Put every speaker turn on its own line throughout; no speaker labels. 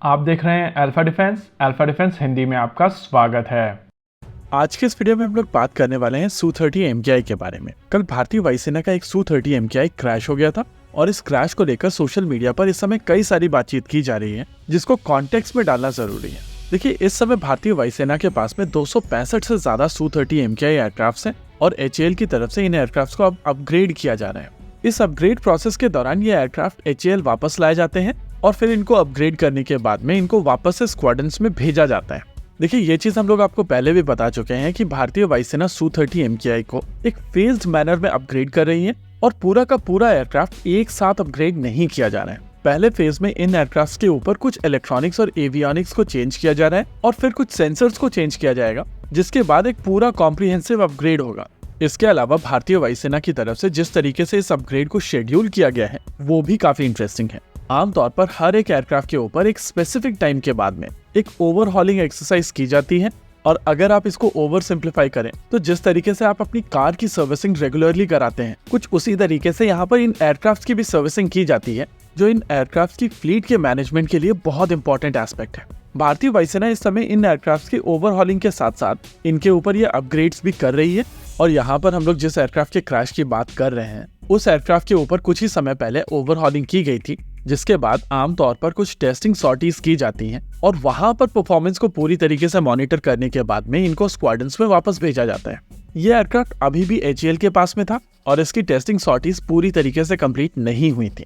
आप देख रहे हैं अल्फा डिफेंस हिंदी में आपका स्वागत है।
आज के इस वीडियो में हम लोग बात करने वाले हैं Su-30 MKI के बारे में। कल भारतीय वायुसेना का एक Su-30 MKI क्रैश हो गया था और इस क्रैश को लेकर सोशल मीडिया पर इस समय कई सारी बातचीत की जा रही है, जिसको कॉन्टेक्स्ट में डालना जरूरी है। देखिए, इस समय भारतीय वायुसेना के पास में 265 से ज्यादा Su-30 MKI एयरक्राफ्ट हैं और HAL की तरफ से इन एयरक्राफ्ट को अब अपग्रेड किया जा रहा है। इस अपग्रेड प्रोसेस के दौरान ये एयरक्राफ्ट HAL वापस लाए जाते हैं और फिर इनको अपग्रेड करने के बाद में इनको वापस से स्क्वाड्रन्स में भेजा जाता है। देखिए, ये चीज हम लोग आपको पहले भी बता चुके हैं कि भारतीय वायुसेना Su-30 MKI को एक फेज्ड मैनर में अपग्रेड कर रही है और पूरा का पूरा एयरक्राफ्ट एक साथ अपग्रेड नहीं किया जा रहा है। पहले फेज में इन एयरक्राफ्ट के ऊपर कुछ इलेक्ट्रॉनिक्स और एवियोनिक्स को चेंज किया जा रहा है और फिर कुछ सेंसर्स को चेंज किया जाएगा, जिसके बाद एक पूरा कॉम्प्रिहेंसिव अपग्रेड होगा। इसके अलावा भारतीय वायुसेना की तरफ से जिस तरीके से इस अपग्रेड को शेड्यूल किया गया है वो भी काफी इंटरेस्टिंग है। आमतौर पर हर एक एयरक्राफ्ट के ऊपर एक स्पेसिफिक टाइम के बाद में एक ओवरहॉलिंग एक्सरसाइज की जाती है और अगर आप इसको ओवर सिंप्लीफाई करें तो जिस तरीके से आप अपनी कार की सर्विसिंग रेगुलरली कराते हैं, कुछ उसी तरीके से यहाँ पर इन एयरक्राफ्ट की भी सर्विसिंग की जाती है, जो इन एयरक्राफ्ट की फ्लीट के मैनेजमेंट के लिए बहुत इंपॉर्टेंट एस्पेक्ट है। भारतीय वायुसेना इस समय इन एयरक्राफ्ट की ओवरहॉलिंग के साथ साथ इनके ऊपर ये अपग्रेड्स भी कर रही है और यहाँ पर हम लोग जिस एयरक्राफ्ट के क्रैश की बात कर रहे हैं उस एयरक्राफ्ट के ऊपर कुछ ही समय पहले ओवरहॉलिंग की गई थी, जिसके बाद आमतौर पर कुछ टेस्टिंग सॉर्टीज की जाती हैं और वहां पर परफॉर्मेंस को पूरी तरीके से मॉनिटर करने के बाद में इनको स्क्वाड्रन्स में वापस भेजा जाता है। यह एयरक्राफ्ट अभी भी HAL के पास में था और इसकी टेस्टिंग सॉर्टीज पूरी तरीके से कंप्लीट नहीं हुई थी।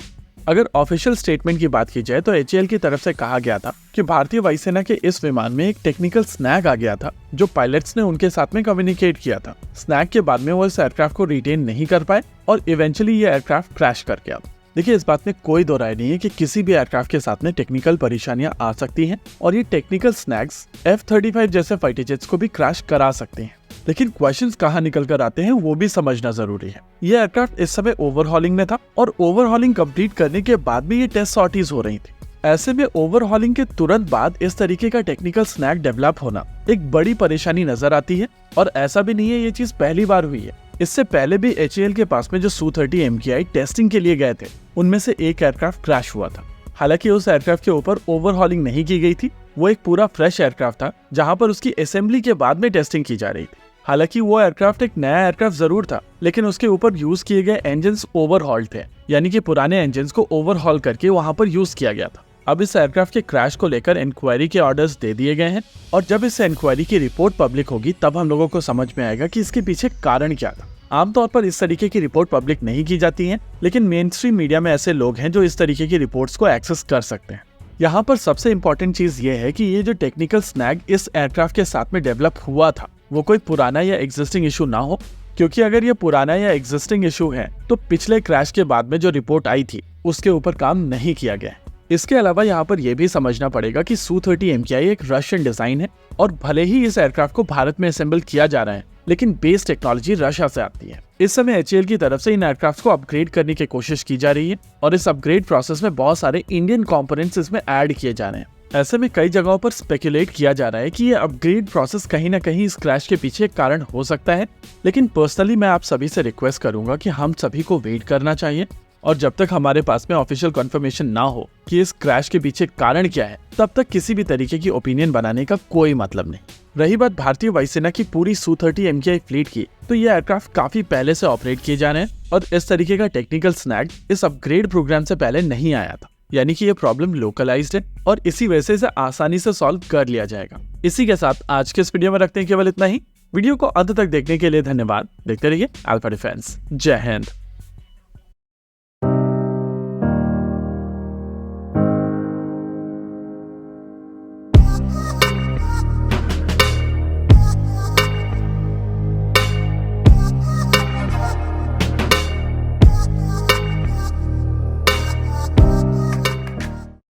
अगर ऑफिशियल स्टेटमेंट की बात की जाए तो HAL की तरफ से कहा गया था कि भारतीय वायुसेना के इस विमान में एक टेक्निकल स्नैग आ गया था जो पायलट्स ने उनके साथ में कम्युनिकेट किया था। स्नैग के बाद में वो इस एयरक्राफ्ट को रिटेन नहीं कर पाए और इवेंचुअली ये एयरक्राफ्ट क्रैश कर गया। देखिए, इस बात में कोई दो राय नहीं है कि किसी भी एयरक्राफ्ट के साथ में टेक्निकल परेशानियां आ सकती हैं और ये टेक्निकल स्नैग्स F-35 जैसे फाइटर जेट्स को भी क्रैश करा सकते हैं। लेकिन क्वेश्चंस कहाँ निकल कर आते हैं वो भी समझना जरूरी है। ये एयरक्राफ्ट इस समय ओवरहॉलिंग में था और ओवरहॉलिंग कंप्लीट करने के बाद भी ये टेस्ट सॉर्टीज हो रही थी। ऐसे में ओवरहॉलिंग के तुरंत बाद इस तरीके का टेक्निकल स्नैग डेवलप होना एक बड़ी परेशानी नजर आती है और ऐसा भी नहीं है ये चीज पहली बार हुई है। इससे पहले भी HAL के पास में जो Su-30 MKI टेस्टिंग के लिए गए थे उनमें से एक एयरक्राफ्ट क्रैश हुआ था। हालांकि उस एयरक्राफ्ट के ऊपर ओवरहॉलिंग नहीं की गई थी, वो एक पूरा फ्रेश एयरक्राफ्ट था जहां पर उसकी असेंबली के बाद में टेस्टिंग की जा रही थी। हालांकि वो एयरक्राफ्ट एक नया एयरक्राफ्ट जरूर था, लेकिन उसके ऊपर यूज किए गए इंजन्स ओवरहॉल्ड थे, यानी कि पुराने इंजन्स को ओवरहॉल करके वहां पर यूज किया गया था। अब इस एयरक्राफ्ट के क्रैश को लेकर इंक्वायरी के ऑर्डर्स दे दिए गए हैं और जब इस इंक्वायरी की रिपोर्ट पब्लिक होगी तब हम लोगों को समझ में आएगा कि इसके पीछे कारण क्या था। आमतौर पर इस तरीके की रिपोर्ट पब्लिक नहीं की जाती है, लेकिन मेन स्ट्रीम मीडिया में ऐसे लोग हैं जो इस तरीके की रिपोर्ट्स को एक्सेस कर सकते हैं। यहाँ पर सबसे इम्पोर्टेंट चीज ये है कि ये जो टेक्निकल स्नैग इस एयरक्राफ्ट के साथ में डेवलप हुआ था वो कोई पुराना या एग्जिस्टिंग इशू ना हो, क्योंकि अगर ये पुराना या एग्जिस्टिंग इशू है तो पिछले क्रैश के बाद में जो रिपोर्ट आई थी उसके ऊपर काम नहीं किया गया है। इसके अलावा यहाँ पर यह भी समझना पड़ेगा कि Su-30 MKI एक रशियन डिजाइन है और भले ही इस एयरक्राफ्ट को भारत में असेंबल किया जा रहा है, लेकिन बेस टेक्नोलॉजी रशिया से आती है। इस समय HAL की तरफ से इन एयरक्राफ्ट को अपग्रेड करने की कोशिश की जा रही है और इस अपग्रेड प्रोसेस में बहुत सारे इंडियन कंपोनेंट्स इसमें ऐड किए जा रहे हैं। ऐसे में कई जगहों पर स्पेकुलेट किया जा रहा है कि ये अपग्रेड प्रोसेस कहीं ना कहीं इस क्रैश के पीछे कारण हो सकता है, लेकिन पर्सनली मैं आप सभी से रिक्वेस्ट करूंगा कि हम सभी को वेट करना चाहिए और जब तक हमारे पास में ऑफिशियल कंफर्मेशन ना हो कि इस क्रैश के पीछे कारण क्या है, तब तक किसी भी तरीके की ओपिनियन बनाने का कोई मतलब नहीं। रही बात भारतीय वायुसेना की पूरी Su-30 MKI फ्लीट की, तो ये एयरक्राफ्ट काफी पहले से ऑपरेट किए जा रहे हैं और इस तरीके का टेक्निकल स्नैग इस अपग्रेड प्रोग्राम से पहले नहीं आया था, यानी कि ये प्रॉब्लम लोकलाइज्ड है और इसी वजह से इसे आसानी से सॉल्व कर लिया जाएगा। इसी के साथ आज के इस वीडियो में रखते हैं केवल इतना ही। वीडियो को अंत तक देखने के लिए धन्यवाद। देखते रहिए अल्फा डिफेंस। जय हिंद।